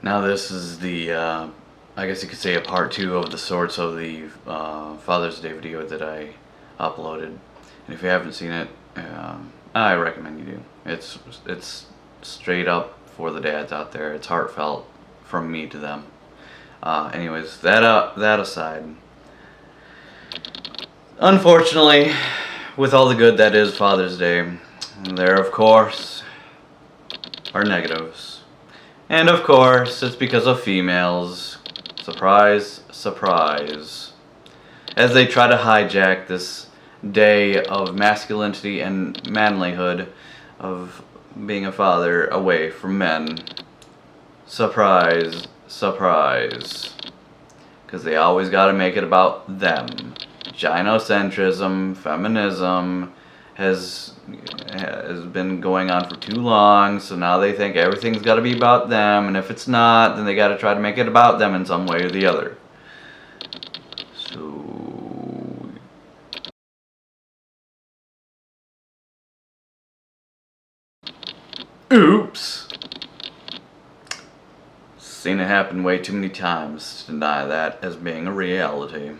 Now this is the, I guess you could say a part 2 of the sorts of the Father's Day video that I uploaded. And if you haven't seen it, I recommend you do. It's straight up for the dads out there. It's heartfelt from me to them. Anyways, that aside, unfortunately, with all the good that is Father's Day, there of course are negatives. And of course, it's because of females. Surprise, surprise. As they try to hijack this day of masculinity and manlyhood, of being a father, away from men. Surprise, surprise. Because they always gotta make it about them. Gynocentrism, feminism has been going on for too long, so now they think everything's got to be about them, and if it's not, then they got to try to make it about them in some way or the other. So oops. Seen it happen way too many times to deny that as being a reality.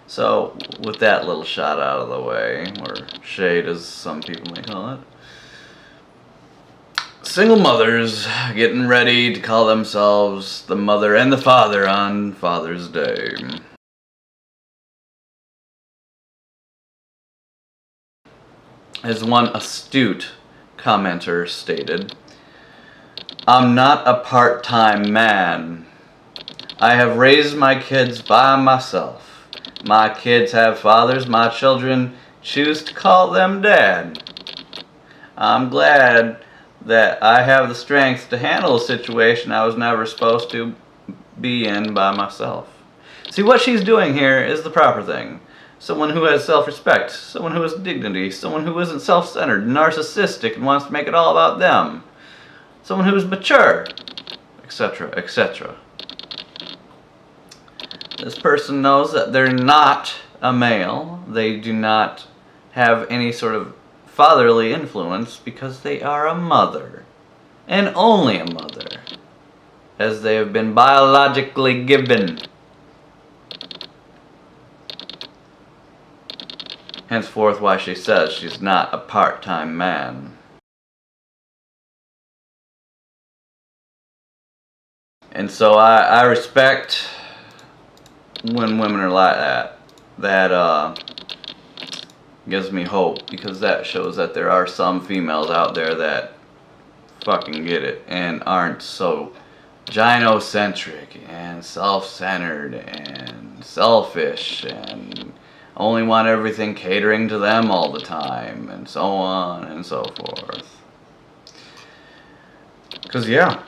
So, with that little shot out of the way, or shade as some people may call it, single mothers getting ready to call themselves the mother and the father on Father's Day. As one astute commenter stated, "I'm not a part-time man. I have raised my kids by myself. My kids have fathers, my children choose to call them dad. I'm glad that I have the strength to handle a situation I was never supposed to be in by myself." See, what she's doing here is the proper thing. Someone who has self-respect, someone who has dignity, someone who isn't self-centered, narcissistic, and wants to make it all about them. Someone who is mature, etc., etc. This person knows that they're not a male. They do not have any sort of fatherly influence because they are a mother. And only a mother. As they have been biologically given. Henceforth why she says she's not a part-time man. And so I respect when women are like that. That gives me hope, because that shows that there are some females out there that fucking get it and aren't so gynocentric and self-centered and selfish and only want everything catering to them all the time and so on and so forth. Because yeah,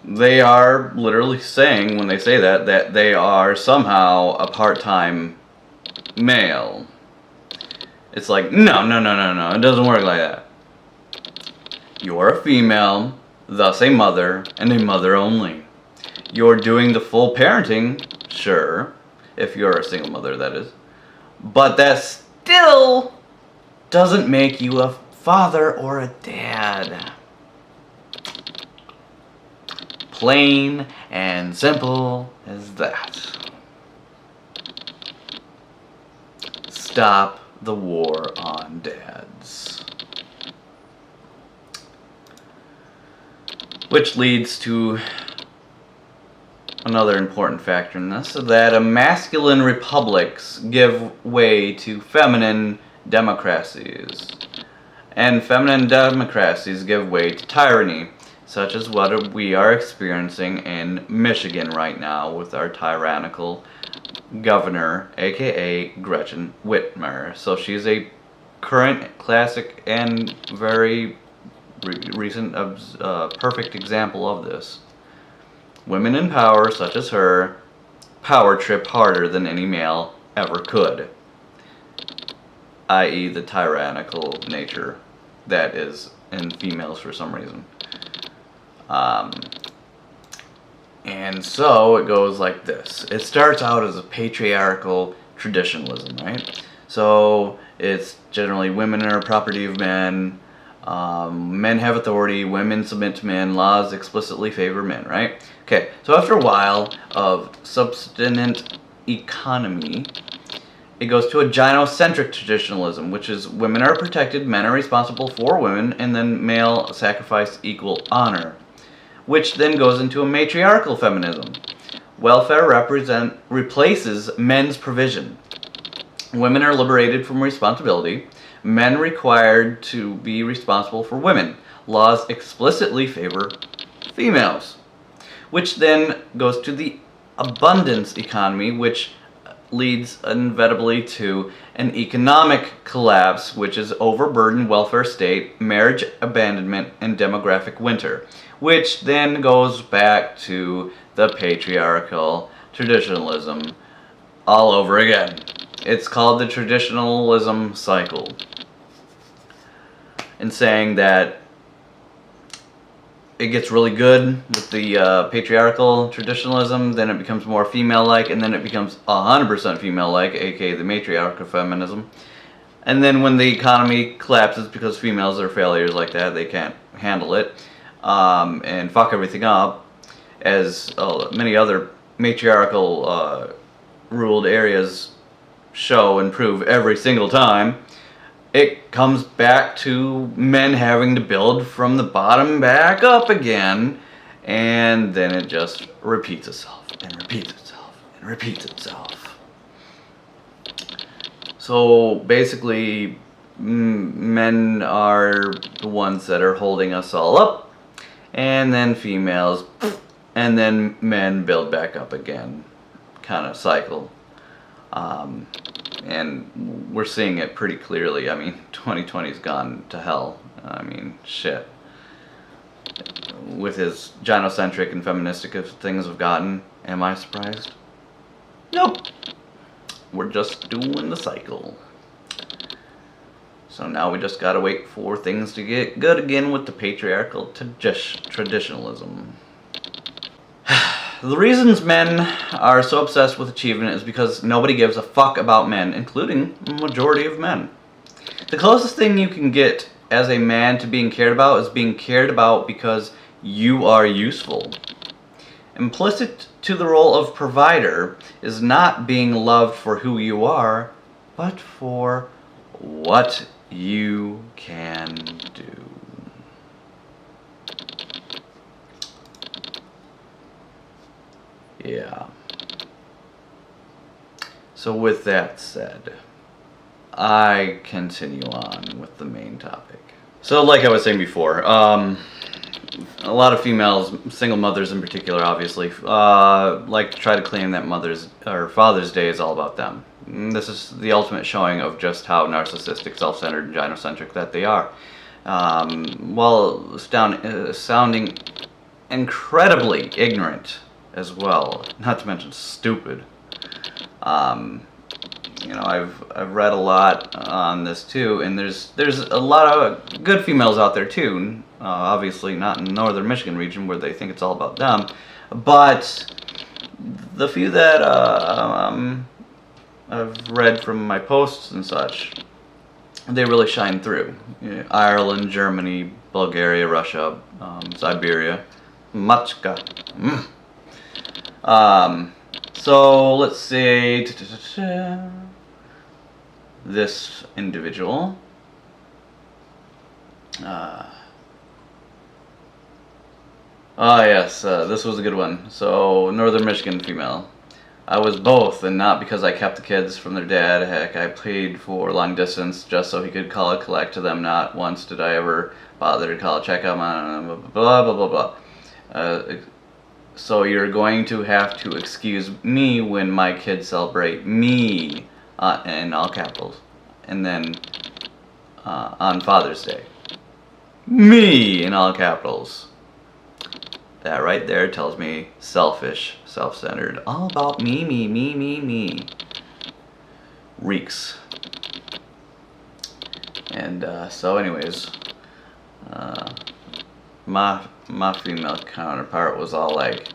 they are literally saying, when they say that they are somehow a part-time male. It's like, no, it doesn't work like that. You're a female, thus a mother, and a mother only. You're doing the full parenting, sure, if you're a single mother, that is. But that still doesn't make you a father or a dad. Plain and simple as that. Stop the war on dads. Which leads to another important factor in this, that masculine republics give way to feminine democracies. And feminine democracies give way to tyranny, such as what we are experiencing in Michigan right now with our tyrannical governor, aka Gretchen Whitmer. So she's a current, classic, and very recent, perfect example of this. Women in power, such as her, power trip harder than any male ever could. I.e. the tyrannical nature that is in females for some reason. And so it goes like this. It starts out as a patriarchal traditionalism, right? So it's generally women are a property of men, Men have authority, women submit to men, laws explicitly favor men, right? Okay, so after a while of subsistent economy, it goes to a gynocentric traditionalism, which is women are protected, men are responsible for women, and then male sacrifice equal honor, which then goes into a matriarchal feminism. Welfare replaces men's provision. Women are liberated from responsibility. Men required to be responsible for women. Laws explicitly favor females. Which then goes to the abundance economy, which leads inevitably to an economic collapse, which is overburdened welfare state, marriage abandonment, and demographic winter. Which then goes back to the patriarchal traditionalism all over again. It's called the Traditionalism Cycle. And saying that it gets really good with the patriarchal traditionalism, then it becomes more female-like, and then it becomes 100% female-like, aka the matriarchal feminism. And then when the economy collapses because females are failures like that, they can't handle it, and fuck everything up, as many other matriarchal ruled areas show and prove every single time, it comes back to men having to build from the bottom back up again, and then it just repeats itself and repeats itself and repeats itself. So basically, men are the ones that are holding us all up, and then females, and then men build back up again, kind of cycle. And we're seeing it pretty clearly. I mean, 2020's gone to hell. I mean, shit. With as gynocentric and feministic as things have gotten, am I surprised? Nope. We're just doing the cycle. So now we just gotta wait for things to get good again with the patriarchal traditionalism. The reasons men are so obsessed with achievement is because nobody gives a fuck about men, including the majority of men. The closest thing you can get as a man to being cared about is being cared about because you are useful. Implicit to the role of provider is not being loved for who you are, but for what you can do. Yeah. So with that said, I continue on with the main topic. So like I was saying before, a lot of females, single mothers in particular obviously, like to try to claim that Father's Day is all about them. And this is the ultimate showing of just how narcissistic, self-centered, and gynocentric that they are. While sounding incredibly ignorant as well, not to mention stupid. You know, I've read a lot on this too, and there's a lot of good females out there too. Obviously not in the northern Michigan region where they think it's all about them, but the few that I've read from my posts and such, they really shine through. Ireland, Germany, Bulgaria, Russia, Siberia, Machka. So let's say this individual. Yes, this was a good one. So, Northern Michigan female. I was both, and not because I kept the kids from their dad. Heck, I paid for long distance just so he could call and collect to them. Not once did I ever bother to call and check on them, blah, blah, blah, blah. So you're going to have to excuse me when my kids celebrate me, in all capitals, and then on Father's Day. Me in all capitals. That right there tells me selfish, self-centered, all about me, me, me, me, me. Reeks. And so anyways, my female counterpart was all like,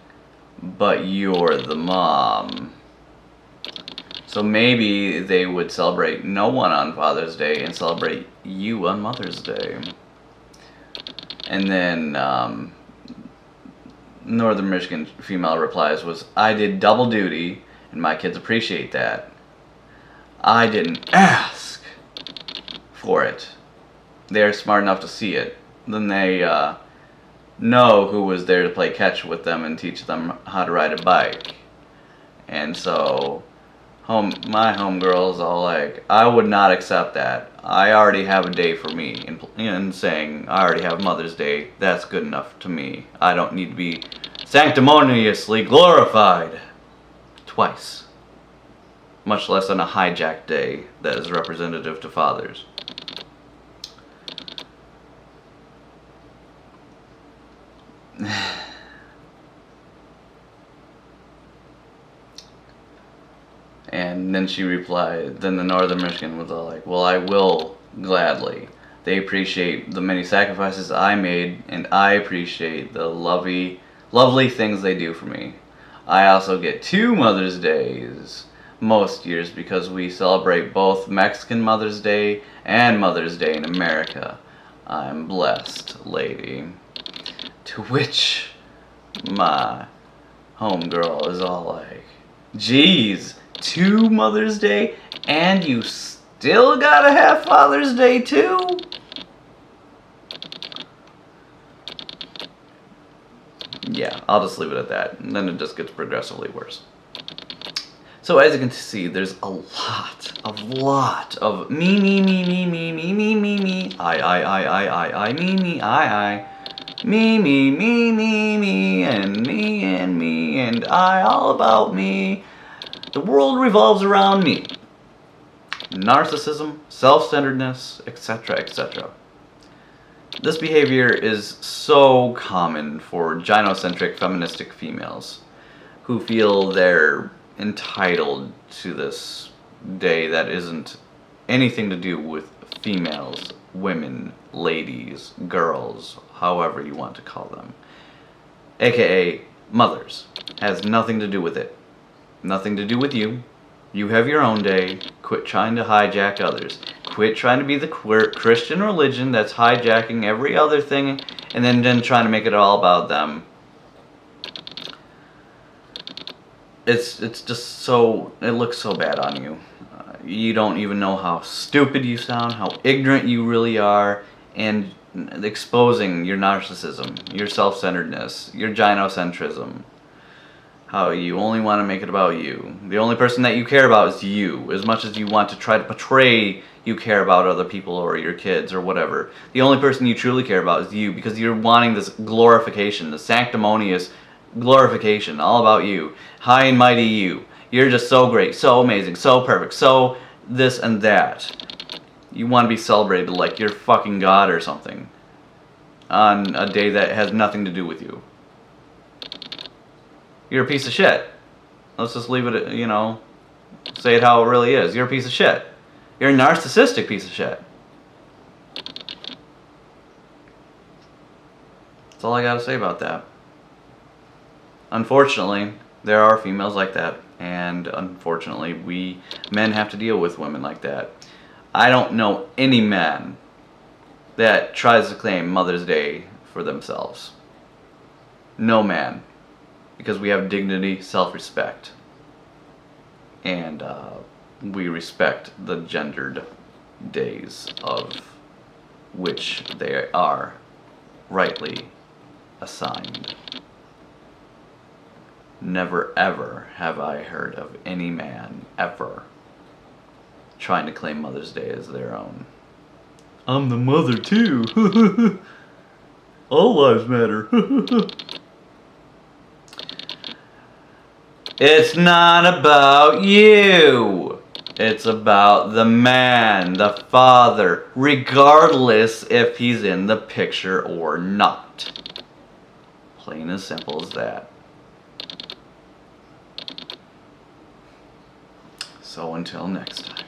but you're the mom. So maybe they would celebrate no one on Father's Day and celebrate you on Mother's Day. And then Northern Michigan female replies was, I did double duty, and my kids appreciate that. I didn't ask for it. They're smart enough to see it. Then they know who was there to play catch with them and teach them how to ride a bike. And so my homegirl is all like, I would not accept that. I already have a day for me. And saying, I already have Mother's Day. That's good enough to me. I don't need to be sanctimoniously glorified twice. Much less on a hijack day that is representative to fathers. And then she replied, then the Northern Michigan was all like, well, I will gladly. They appreciate the many sacrifices I made, and I appreciate the lovely things they do for me. I also get 2 Mother's Days most years because we celebrate both Mexican Mother's Day and Mother's Day in America. I'm blessed, lady. To which my homegirl is all like, geez, 2 Mother's Day and you still gotta have Father's Day too? Yeah, I'll just leave it at that. And then it just gets progressively worse. So as you can see, there's a lot of me, I, me, I. Me, and me, and I, all about me. The world revolves around me. Narcissism, self-centeredness, etc., etc. This behavior is so common for gynocentric feministic females who feel they're entitled to this day that isn't anything to do with females, women, ladies, girls, however you want to call them, aka mothers. Has nothing to do with it. Nothing to do with you. You have your own day. Quit trying to hijack others. Quit trying to be the Christian religion that's hijacking every other thing and then trying to make it all about them. It's just so, it looks so bad on you. You don't even know how stupid you sound, how ignorant you really are, and exposing your narcissism, your self-centeredness, your gynocentrism. How you only want to make it about you. The only person that you care about is you, as much as you want to try to portray you care about other people or your kids or whatever. The only person you truly care about is you, because you're wanting this glorification, the sanctimonious glorification, all about you. High and mighty you. You're just so great, so amazing, so perfect, so this and that. You want to be celebrated like you're fucking God or something on a day that has nothing to do with you. You're a piece of shit. Let's just leave it at, say it how it really is. You're a piece of shit. You're a narcissistic piece of shit. That's all I gotta say about that. Unfortunately, there are females like that, and unfortunately, we men have to deal with women like that. I don't know any man that tries to claim Mother's Day for themselves. No man. Because we have dignity, self-respect. And we respect the gendered days of which they are rightly assigned. Never ever have I heard of any man ever trying to claim Mother's Day as their own. I'm the mother too. All lives matter. It's not about you. It's about the man, the father, regardless if he's in the picture or not. Plain as simple as that. So until next time.